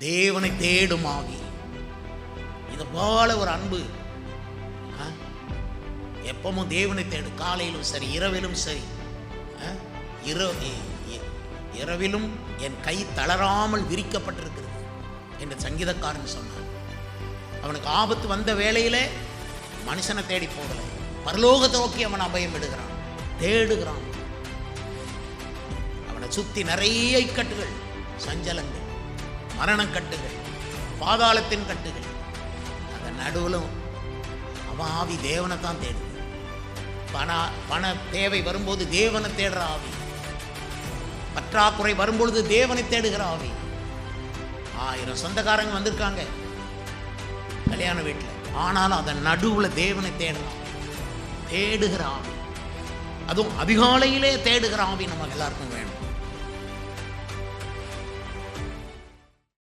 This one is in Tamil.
தேவனை தேடும் ஆவி. இது போல ஒரு அன்பு எப்பவும் தேவனை தேடு. காலையிலும் சரி, இரவிலும் சரி. இரவிலும் என் கை தளராமல் விரிக்கப்பட்டிருக்கிறது என்று சங்கீதக்காரன் சொன்னான். அவனுக்கு ஆபத்து வந்த வேளையிலே மனுஷனை தேடி போகலை, பரலோகத்தை நோக்கி அவன் அபயம் விடுகிறான், தேடுகிறான். அவனை சுத்தி நிறைய கட்டுகள், சஞ்சலங்கள், மரணக்கட்டுகள், பாதாளத்தின் கட்டுகள். அதன் நடுவிலும் அவன் ஆவி தேவனை தான் தேடுது. பண தேவை வரும்போது தேவனை தேடுற ஆவி, பற்றாக்குறை வரும்பொழுது தேவனை தேடுகிற ஆவி. 1000 சொந்தக்காரங்க வந்திருக்காங்க கல்யாண வீட்டில், ஆனாலும் அதன் நடுவில் தேவனை தேடுகிற ஆவி, அதுவும் அதிகாலையிலே தேடுகிற ஆவி நமக்கு எல்லாருக்கும் வேணும்.